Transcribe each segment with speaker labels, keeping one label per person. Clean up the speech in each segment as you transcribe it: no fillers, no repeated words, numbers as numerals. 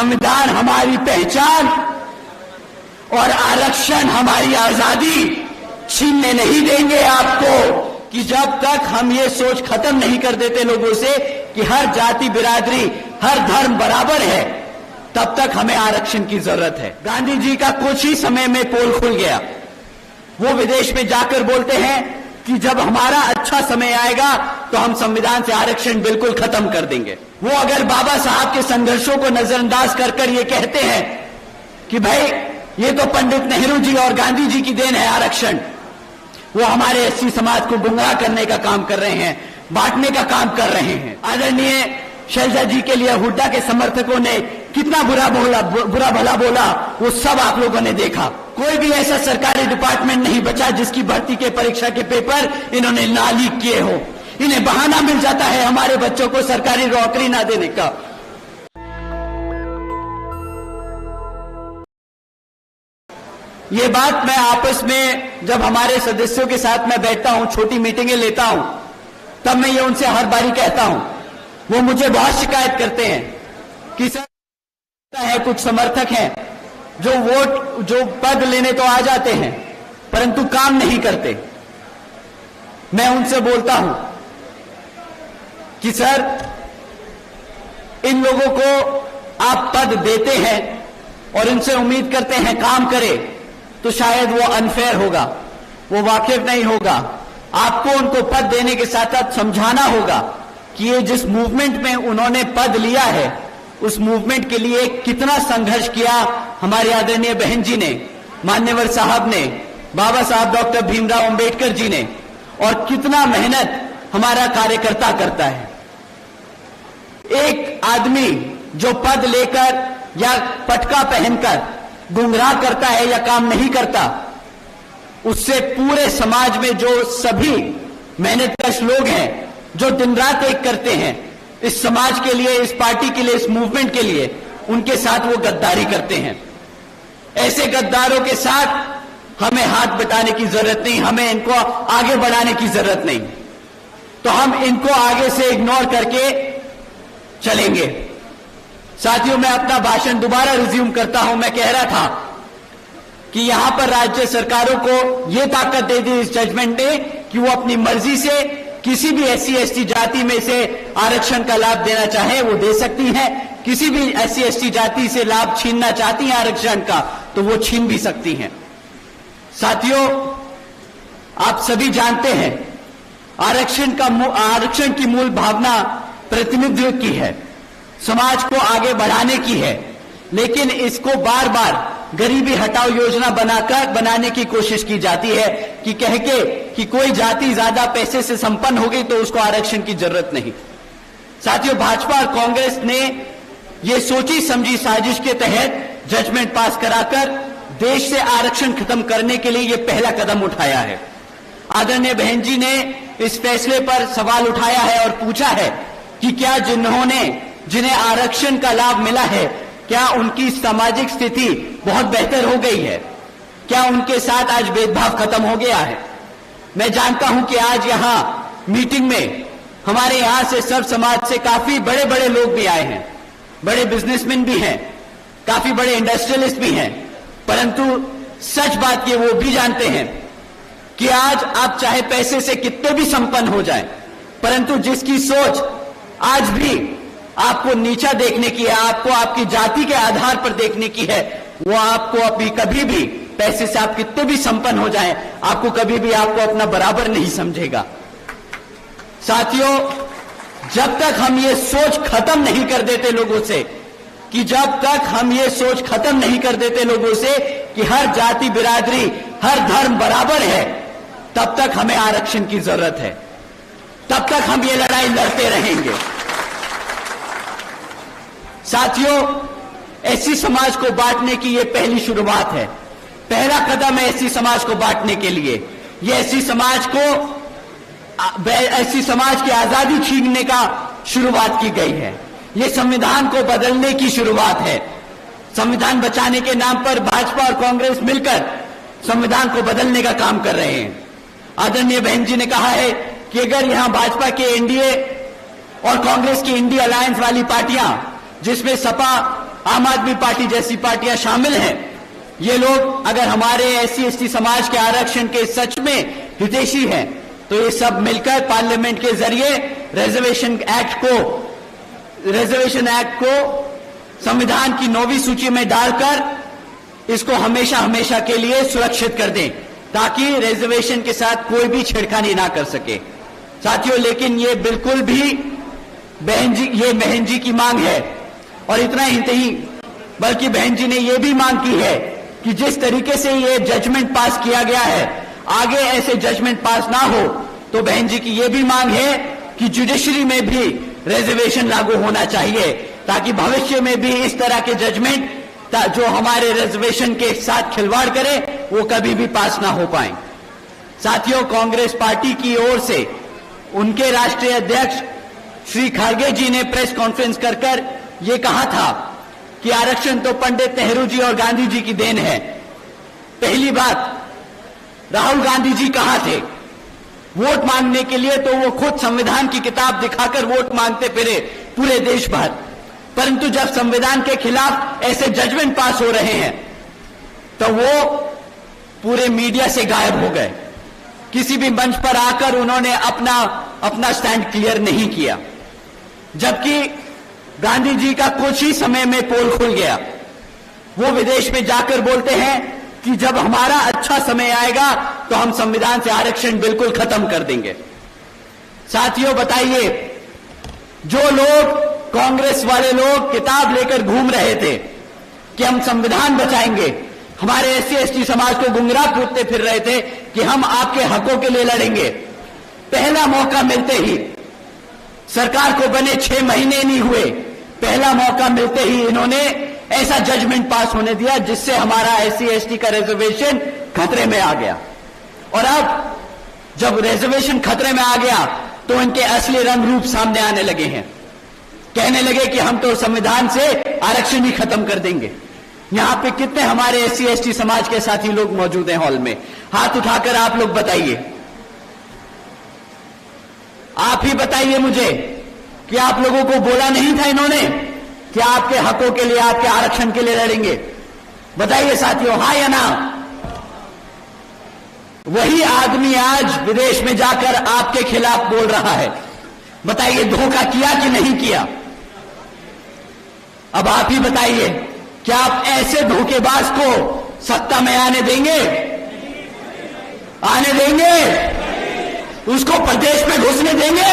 Speaker 1: संविधान हमारी पहचान और आरक्षण हमारी आजादी छीनने नहीं देंगे आपको, कि जब तक हम ये सोच खत्म नहीं कर देते लोगों से कि हर जाति बिरादरी हर धर्म बराबर है, तब तक हमें आरक्षण की जरूरत है। गांधी जी का कुछ ही समय में पोल खुल गया। वो विदेश में जाकर बोलते हैं कि जब हमारा अच्छा समय आएगा तो हम संविधान से आरक्षण बिल्कुल खत्म कर देंगे। वो अगर बाबा साहब के संघर्षों को नजरअंदाज कर ये कहते हैं कि भाई ये तो पंडित नेहरू जी और गांधी जी की देन है आरक्षण, वो हमारे एससी समाज को गुमराह करने का काम कर रहे हैं, बांटने का काम कर रहे हैं। आदरणीय शैलजा जी के लिए हुड्डा के समर्थकों ने कितना बुरा भला बोला, वो सब आप लोगों ने देखा। कोई भी ऐसा सरकारी डिपार्टमेंट नहीं बचा जिसकी भर्ती के परीक्षा के पेपर इन्होंने ना लीक किए हो। इन्हें बहाना मिल जाता है हमारे बच्चों को सरकारी नौकरी ना देने का। ये बात मैं आपस में जब हमारे सदस्यों के साथ मैं बैठता हूं, छोटी मीटिंगें लेता हूं, तब मैं ये उनसे हर बारी कहता हूं। वो मुझे बहुत शिकायत करते हैं कि सर है कुछ समर्थक हैं जो पद लेने तो आ जाते हैं परंतु काम नहीं करते। मैं उनसे बोलता हूं कि सर इन लोगों को आप पद देते हैं और इनसे उम्मीद करते हैं काम करे, तो शायद वो अनफेयर होगा, वो वाकिफ नहीं होगा। आपको उनको पद देने के साथ साथ समझाना होगा कि ये जिस मूवमेंट में उन्होंने पद लिया है उस मूवमेंट के लिए कितना संघर्ष किया हमारे आदरणीय बहन जी ने, मान्यवर साहब ने, बाबा साहब डॉक्टर भीमराव अंबेडकर जी ने, और कितना मेहनत हमारा कार्यकर्ता करता है। एक आदमी जो पद लेकर या पटका पहनकर गुमराह करता है या काम नहीं करता, उससे पूरे समाज में जो सभी मेहनतकश लोग हैं जो दिन रात एक करते हैं इस समाज के लिए, इस पार्टी के लिए, इस मूवमेंट के लिए, उनके साथ वो गद्दारी करते हैं। ऐसे गद्दारों के साथ हमें हाथ बटाने की जरूरत नहीं, हमें इनको आगे बढ़ाने की जरूरत नहीं। तो हम इनको आगे से इग्नोर करके चलेंगे। साथियों, मैं अपना भाषण दोबारा रिज्यूम करता हूं। मैं कह रहा था कि यहां पर राज्य सरकारों को यह ताकत दे दी इस जजमेंट ने कि वो अपनी मर्जी से किसी भी एससी एसटी जाति में से आरक्षण का लाभ देना चाहे वो दे सकती हैं। किसी भी एससी एसटी जाति से लाभ छीनना चाहती हैं आरक्षण का तो वो छीन भी सकती हैं। साथियों, आप सभी जानते हैं आरक्षण की मूल भावना प्रतिनिधित्व की है, समाज को आगे बढ़ाने की है, लेकिन इसको बार बार गरीबी हटाओ योजना बनाने की कोशिश की जाती है कि कह के कि कोई जाति ज्यादा पैसे से संपन्न हो गई तो उसको आरक्षण की जरूरत नहीं। साथियों, भाजपा और कांग्रेस ने ये सोची समझी साजिश के तहत जजमेंट पास कराकर देश से आरक्षण खत्म करने के लिए ये पहला कदम उठाया है। आदरणीय बहन जी ने इस फैसले पर सवाल उठाया है और पूछा है कि क्या जिन्हें आरक्षण का लाभ मिला है, क्या उनकी सामाजिक स्थिति बहुत बेहतर हो गई है? क्या उनके साथ आज भेदभाव खत्म हो गया है? मैं जानता हूं कि आज यहां मीटिंग में हमारे यहां से सर्व समाज से काफी बड़े बड़े लोग भी आए हैं, बड़े बिजनेसमैन भी हैं, काफी बड़े इंडस्ट्रियलिस्ट भी हैं, परंतु सच बात ये वो भी जानते हैं कि आज आप चाहे पैसे से कितने भी संपन्न हो जाएं, परंतु जिसकी सोच आज भी आपको नीचा देखने की है, आपको आपकी जाति के आधार पर देखने की है, वो आपको अभी कभी भी पैसे से आप कितने भी संपन्न हो जाएं, आपको कभी भी आपको अपना बराबर नहीं समझेगा। साथियों, जब तक हम ये सोच खत्म नहीं कर देते लोगों से कि हर जाति बिरादरी हर धर्म बराबर है, तब तक हमें आरक्षण की जरूरत है, तब तक हम ये लड़ाई लड़ते रहेंगे। साथियों, एससी समाज को बांटने की ये पहली शुरुआत है, पहला कदम है एससी समाज को बांटने के लिए। ये एससी समाज की आजादी छीनने का शुरुआत की गई है, ये संविधान को बदलने की शुरुआत है। संविधान बचाने के नाम पर भाजपा और कांग्रेस मिलकर संविधान को बदलने का काम कर रहे हैं। आदरणीय बहन जी ने कहा है कि अगर यहां भाजपा के एनडीए और कांग्रेस की इंडिया अलायंस वाली पार्टियां, जिसमें सपा आम आदमी पार्टी जैसी पार्टियां शामिल हैं, ये लोग अगर हमारे SC/ST समाज के आरक्षण के सच में हितैषी हैं, तो ये सब मिलकर पार्लियामेंट के जरिए रिजर्वेशन एक्ट को संविधान की 9वीं सूची में डालकर इसको हमेशा हमेशा के लिए सुरक्षित कर दें, ताकि रिजर्वेशन के साथ कोई भी छेड़खानी ना कर सके। साथियों, लेकिन ये बिल्कुल भी बहन जी की मांग है, और इतना ही नहीं बल्कि बहन जी ने यह भी मांग की है कि जिस तरीके से ये जजमेंट पास किया गया है, आगे ऐसे जजमेंट पास ना हो, तो बहन जी की यह भी मांग है कि जुडिशरी में भी रिजर्वेशन लागू होना चाहिए, ताकि भविष्य में भी इस तरह के जजमेंट जो हमारे रिजर्वेशन के साथ खिलवाड़ करे वो कभी भी पास ना हो पाए। साथियों, कांग्रेस पार्टी की ओर से उनके राष्ट्रीय अध्यक्ष श्री खड़गे जी ने प्रेस कॉन्फ्रेंस कर ये कहा था कि आरक्षण तो पंडित नेहरू जी और गांधी जी की देन है। पहली बात, राहुल गांधी जी कहां थे वोट मांगने के लिए? तो वो खुद संविधान की किताब दिखाकर वोट मांगते फिरे पूरे देश भर, परंतु जब संविधान के खिलाफ ऐसे जजमेंट पास हो रहे हैं तो वो पूरे मीडिया से गायब हो गए। किसी भी मंच पर आकर उन्होंने अपना स्टैंड क्लियर नहीं किया, जबकि गांधी जी का कुछ ही समय में पोल खुल गया। वो विदेश में जाकर बोलते हैं कि जब हमारा अच्छा समय आएगा तो हम संविधान से आरक्षण बिल्कुल खत्म कर देंगे। साथियों, बताइए, जो लोग कांग्रेस वाले लोग किताब लेकर घूम रहे थे कि हम संविधान बचाएंगे, हमारे SC/ST समाज को गुमराह पूछते फिर रहे थे कि हम आपके हकों के लिए लड़ेंगे, पहला मौका मिलते ही, सरकार को बने 6 महीने नहीं हुए, पहला मौका मिलते ही इन्होंने ऐसा जजमेंट पास होने दिया जिससे हमारा SC/ST का रिजर्वेशन खतरे में आ गया। और अब जब रिजर्वेशन खतरे में आ गया तो इनके असली रंग रूप सामने आने लगे हैं। कहने लगे कि हम तो संविधान से आरक्षण ही खत्म कर देंगे। यहां पे कितने हमारे SC/ST समाज के साथी लोग मौजूद हैं हॉल में? हाथ उठाकर आप लोग बताइए, आप ही बताइए मुझे कि आप लोगों को बोला नहीं था इन्होंने कि आपके हकों के लिए, आपके आरक्षण के लिए लड़ेंगे? बताइए साथियों, हाँ या ना? वही आदमी आज विदेश में जाकर आपके खिलाफ बोल रहा है। बताइए, धोखा किया कि नहीं किया? अब आप ही बताइए, क्या आप ऐसे धोखेबाज को सत्ता में आने देंगे? आने देंगे? उसको प्रदेश में घुसने देंगे?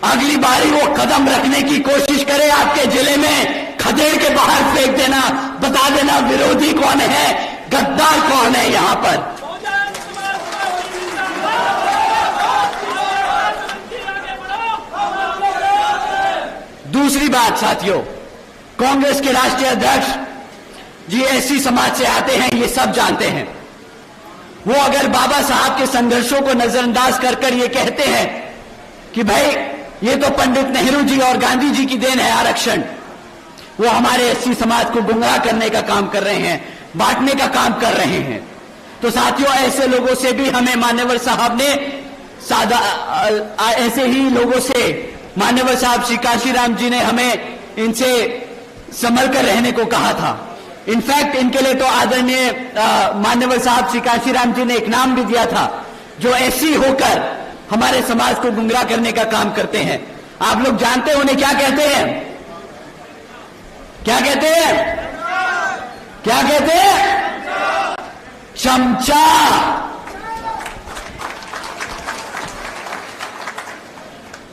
Speaker 1: अगली बारी वो कदम रखने की कोशिश करे आपके जिले में, खदेड़ के बाहर फेंक देना, बता देना विरोधी कौन है, गद्दार कौन है यहां पर। दूसरी बात साथियों, कांग्रेस के राष्ट्रीय अध्यक्ष जी SC समाज से आते हैं, ये सब जानते हैं। वो अगर बाबा साहब के संघर्षों को नजरअंदाज कर ये कहते हैं कि भाई ये तो पंडित नेहरू जी और गांधी जी की देन है आरक्षण, वो हमारे SC समाज को गुमराह करने का काम कर रहे हैं, बांटने का काम कर रहे हैं, तो साथियों ऐसे लोगों से भी हमें मान्यवर साहब ने ऐसे ही लोगों से मान्यवर साहब श्री काशीराम जी ने हमें इनसे संभल कर रहने को कहा था। इनफैक्ट इनके लिए तो आदरणीय मान्यवर साहब श्री काशीराम जी ने एक नाम भी दिया था, जो SC होकर हमारे समाज को गुमराह करने का काम करते हैं। आप लोग जानते हैं उन्हें क्या कहते हैं? क्या कहते हैं? क्या कहते हैं? चमचा।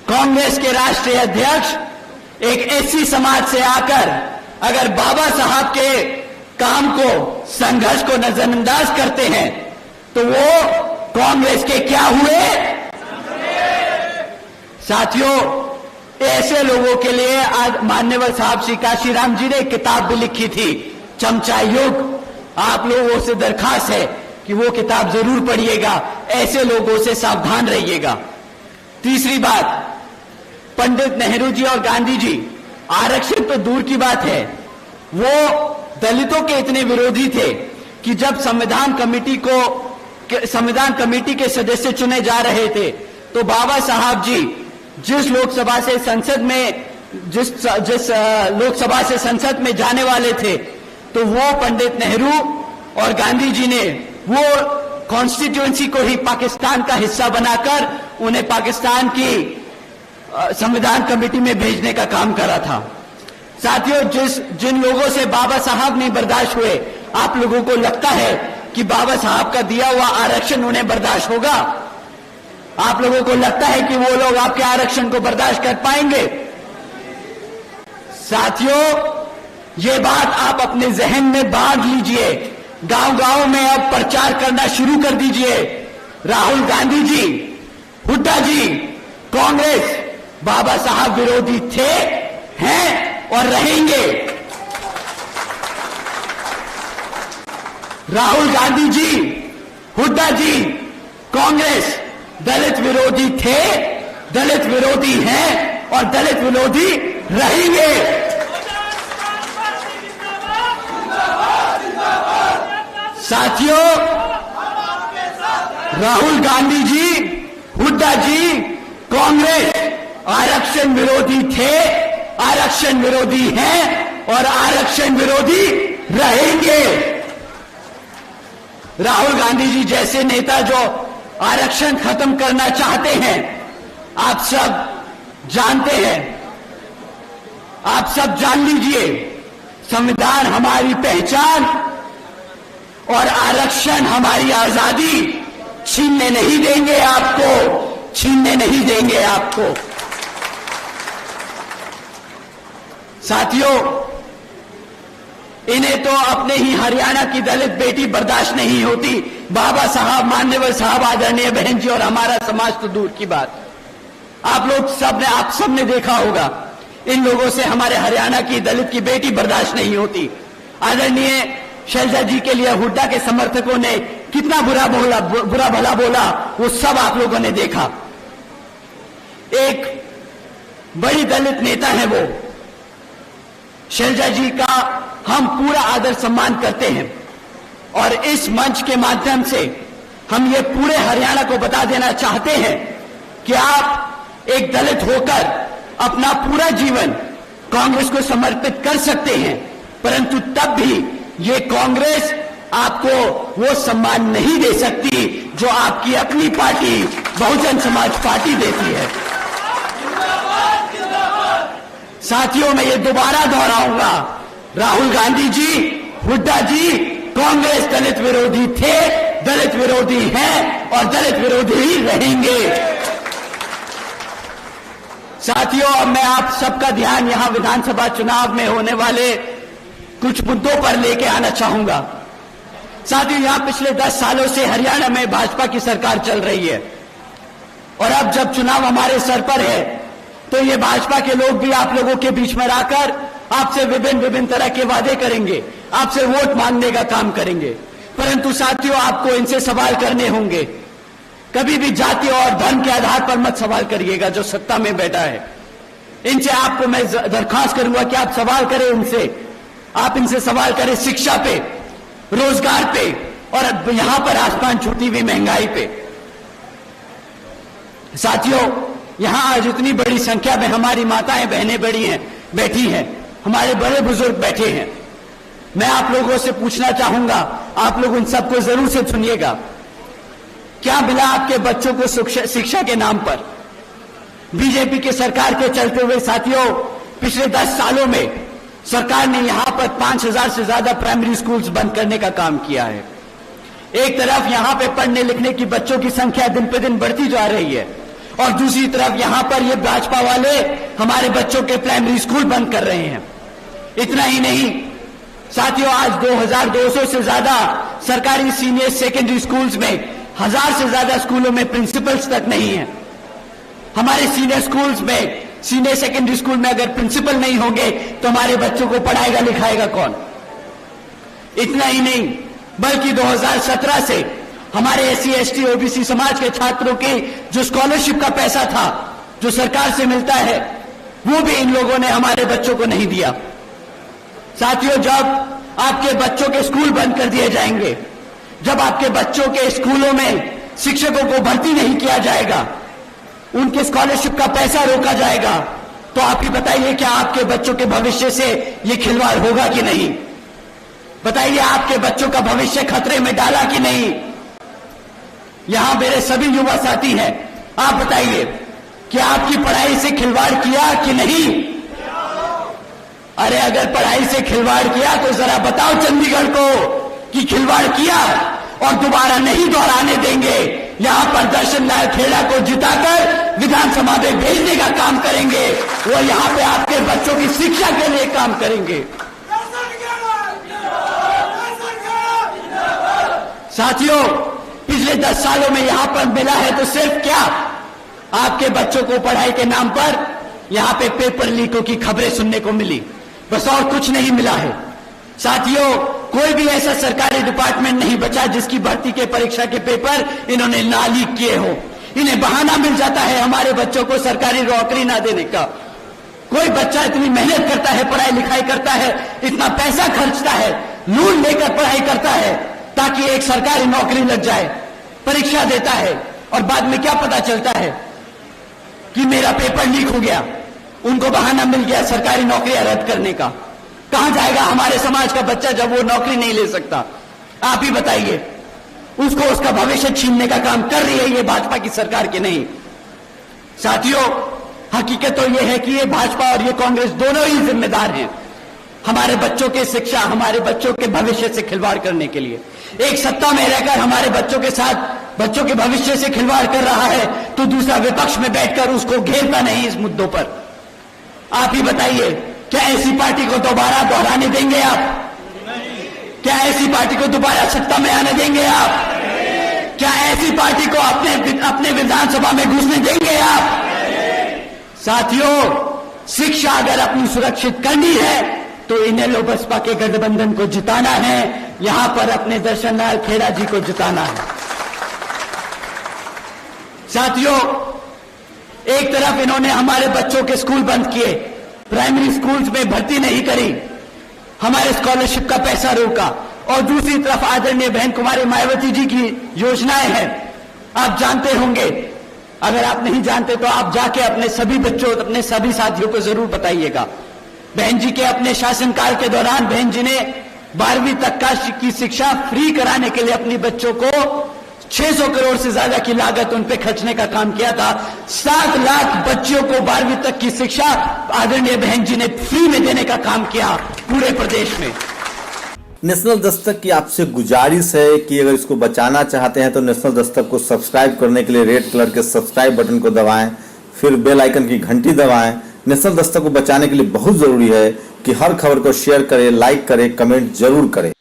Speaker 1: कांग्रेस के राष्ट्रीय अध्यक्ष एक SC समाज से आकर अगर बाबा साहब के काम को, संघर्ष को नजरअंदाज करते हैं तो वो कांग्रेस के क्या हुए? साथियों, ऐसे लोगों के लिए आज मान्यवर साहब श्री काशीराम जी ने एक किताब भी लिखी थी, चमचा युग। आप लोगों से दरखास्त है कि वो किताब जरूर पढ़िएगा, ऐसे लोगों से सावधान रहिएगा। तीसरी बात, पंडित नेहरू जी और गांधी जी आरक्षण तो दूर की बात है, वो दलितों के इतने विरोधी थे कि जब संविधान कमेटी के सदस्य चुने जा रहे थे तो बाबा साहब जी जिस लोकसभा से संसद में जिस लोकसभा से संसद में जाने वाले थे, तो वो पंडित नेहरू और गांधी जी ने वो कॉन्स्टिट्यूएंसी को ही पाकिस्तान का हिस्सा बनाकर उन्हें पाकिस्तान की संविधान कमेटी में भेजने का काम करा था। साथियों, जिन लोगों से बाबा साहब नहीं बर्दाश्त हुए, आप लोगों को लगता है कि बाबा साहब का दिया हुआ आरक्षण उन्हें बर्दाश्त होगा? आप लोगों को लगता है कि वो लोग आपके आरक्षण को बर्दाश्त कर पाएंगे? साथियों, ये बात आप अपने जहन में बांध लीजिए। गांव-गांव में अब प्रचार करना शुरू कर दीजिए। राहुल गांधी जी, हुड्डा जी, कांग्रेस बाबा साहब विरोधी थे, हैं और रहेंगे। राहुल गांधी जी, हुड्डा जी, कांग्रेस दलित विरोधी थे, दलित विरोधी हैं और दलित विरोधी रहेंगे। साथियों, राहुल गांधी जी, हुड्डा जी, कांग्रेस आरक्षण विरोधी थे, आरक्षण विरोधी हैं और आरक्षण विरोधी रहेंगे। राहुल गांधी जी जैसे नेता जो आरक्षण खत्म करना चाहते हैं, आप सब जानते हैं, आप सब जान लीजिए, संविधान हमारी पहचान और आरक्षण हमारी आजादी छीनने नहीं देंगे आपको, छीनने नहीं देंगे आपको। साथियों, इन्हें तो अपने ही हरियाणा की दलित बेटी बर्दाश्त नहीं होती। बाबा साहब, मान्यवर साहब, आदरणीय बहन जी और हमारा समाज तो दूर की बात। आप सब ने देखा होगा, इन लोगों से हमारे हरियाणा की दलित की बेटी बर्दाश्त नहीं होती। आदरणीय शैलजा जी के लिए हुड्डा के समर्थकों ने कितना बुरा भला बोला, वो सब आप लोगों ने देखा। एक बड़ी दलित नेता है वो, शैलजा जी का हम पूरा आदर सम्मान करते हैं और इस मंच के माध्यम से हम ये पूरे हरियाणा को बता देना चाहते हैं कि आप एक दलित होकर अपना पूरा जीवन कांग्रेस को समर्पित कर सकते हैं, परंतु तब भी ये कांग्रेस आपको वो सम्मान नहीं दे सकती जो आपकी अपनी पार्टी बहुजन समाज पार्टी देती है। साथियों, मैं ये दोबारा दोहराऊंगा, राहुल गांधी जी, हुड्डा जी, कांग्रेस दलित विरोधी थे, दलित विरोधी हैं और दलित विरोधी ही रहेंगे। साथियों, अब मैं आप सबका ध्यान यहां विधानसभा चुनाव में होने वाले कुछ मुद्दों पर लेके आना चाहूंगा। साथियों, यहां पिछले 10 सालों से हरियाणा में भाजपा की सरकार चल रही है और अब जब चुनाव हमारे सर पर है तो ये भाजपा के लोग भी आप लोगों के बीच में आकर आपसे विभिन्न तरह के वादे करेंगे, आपसे वोट मांगने का काम करेंगे, परंतु साथियों, आपको इनसे सवाल करने होंगे। कभी भी जाति और धर्म के आधार पर मत सवाल करिएगा जो सत्ता में बैठा है। इनसे आपको मैं दरखास्त करूंगा कि आप सवाल करें इनसे, आप इनसे सवाल करें शिक्षा पे, रोजगार पे और यहां पर आसमान छूती हुई महंगाई पे। साथियों, यहां आज इतनी बड़ी संख्या में हमारी माताएं बहनें बैठी हैं, हमारे बड़े बुजुर्ग बैठे हैं। मैं आप लोगों से पूछना चाहूंगा, आप लोग उन सबको जरूर से सुनिएगा, क्या मिला आपके बच्चों को शिक्षा के नाम पर? बीजेपी के सरकार के चलते हुए साथियों, पिछले 10 सालों में सरकार ने यहां पर 5000 से ज्यादा प्राइमरी स्कूल्स बंद करने का काम किया है। एक तरफ यहां पे पढ़ने लिखने की बच्चों की संख्या दिन पे दिन बढ़ती जा रही है और दूसरी तरफ यहां पर ये भाजपा वाले हमारे बच्चों के प्राइमरी स्कूल बंद कर रहे हैं। इतना ही नहीं साथियों, आज 2200 से ज्यादा सरकारी सीनियर सेकेंडरी स्कूल्स में 1000 से ज्यादा स्कूलों में प्रिंसिपल्स तक नहीं है। हमारे सीनियर स्कूल्स में, सीनियर सेकेंडरी स्कूल में अगर प्रिंसिपल नहीं होंगे तो हमारे बच्चों को पढ़ाएगा लिखाएगा कौन? इतना ही नहीं, बल्कि 2017 से हमारे एससी एसटी ओबीसी समाज के छात्रों के जो स्कॉलरशिप का पैसा था जो सरकार से मिलता है, वो भी इन लोगों ने हमारे बच्चों को नहीं दिया। साथियों, जब आपके बच्चों के स्कूल बंद कर दिए जाएंगे, जब आपके बच्चों के स्कूलों में शिक्षकों को भर्ती नहीं किया जाएगा, उनके स्कॉलरशिप का पैसा रोका जाएगा, तो आप ही बताइए, क्या आपके बच्चों के भविष्य से ये खिलवाड़ होगा कि नहीं? बताइए, आपके बच्चों का भविष्य खतरे में डाला कि नहीं? यहां मेरे सभी युवा साथी हैं, आप बताइए कि आपकी पढ़ाई से खिलवाड़ किया कि नहीं? अरे अगर पढ़ाई से खिलवाड़ किया तो जरा बताओ चंडीगढ़ को कि खिलवाड़ किया, और दोबारा नहीं दोहराने देंगे। यहां पर दर्शन लाल खेड़ा को जिताकर विधानसभा में भेजने का काम करेंगे। वो यहां पे आपके बच्चों की शिक्षा के लिए काम करेंगे। साथियों, पिछले 10 सालों में यहां पर मिला है तो सिर्फ क्या, आपके बच्चों को पढ़ाई के नाम पर यहां पे पेपर लीकों की खबरें सुनने को मिली, बस और कुछ नहीं मिला है। साथियों, कोई भी ऐसा सरकारी डिपार्टमेंट नहीं बचा जिसकी भर्ती के परीक्षा के पेपर इन्होंने ना लीक किए हो। इन्हें बहाना मिल जाता है हमारे बच्चों को सरकारी नौकरी ना देने का। कोई बच्चा इतनी मेहनत करता है, पढ़ाई लिखाई करता है, इतना पैसा खर्चता है, लोन लेकर पढ़ाई करता है ताकि एक सरकारी नौकरी लग जाए, परीक्षा देता है और बाद में क्या पता चलता है कि मेरा पेपर लीक हो गया, उनको बहाना मिल गया सरकारी नौकरियां रद्द करने का। कहां जाएगा हमारे समाज का बच्चा जब वो नौकरी नहीं ले सकता? आप ही बताइए, उसको उसका भविष्य छीनने का काम कर रही है ये भाजपा की सरकार के नहीं? साथियों, हकीकत तो ये है कि ये भाजपा और ये कांग्रेस दोनों ही जिम्मेदार हैं हमारे बच्चों की शिक्षा, हमारे बच्चों के भविष्य से खिलवाड़ करने के लिए। एक सत्ता में रहकर हमारे बच्चों के साथ, बच्चों के भविष्य से खिलवाड़ कर रहा है तो दूसरा विपक्ष में बैठकर उसको घेरता नहीं इस मुद्दों पर। आप ही बताइए, क्या ऐसी पार्टी को दोबारा दोहराने देंगे आप? क्या ऐसी पार्टी को दोबारा सत्ता में आने देंगे आप? क्या ऐसी पार्टी को अपने विधानसभा में घुसने देंगे आप? साथियों, शिक्षा अगर अपनी सुरक्षित करनी है तो इनेलो बसपा के गठबंधन को जिताना है, यहां पर अपने दर्शन लाल खेड़ा जी को जिताना है। साथियों, एक तरफ इन्होंने हमारे बच्चों के स्कूल बंद किए, प्राइमरी स्कूल्स में भर्ती नहीं करी, हमारे स्कॉलरशिप का पैसा रोका, और दूसरी तरफ आदरणीय बहन कुमारी मायावती जी की योजनाएं हैं। आप जानते होंगे, अगर आप नहीं जानते तो आप जाके अपने सभी बच्चों, अपने सभी साथियों को जरूर बताइएगा। बहन जी के अपने शासनकाल के दौरान बहन जी ने 12वीं तक की शिक्षा फ्री कराने के लिए अपनी बच्चों को 600 करोड़ से ज्यादा की लागत उन पे खर्चने का काम किया था। 7 लाख बच्चों को 12वीं तक की शिक्षा आदरणीय बहन जी ने फ्री में देने का काम किया पूरे प्रदेश में।
Speaker 2: नेशनल दस्तक की आपसे गुजारिश है कि अगर इसको बचाना चाहते हैं तो नेशनल दस्तक को सब्सक्राइब करने के लिए रेड कलर के सब्सक्राइब बटन को दबाएं, फिर बेल आइकन की घंटी दबाएं। नेशनल दस्तक को बचाने के लिए बहुत जरूरी है कि हर खबर को शेयर करें, लाइक करें, कमेंट जरूर करें।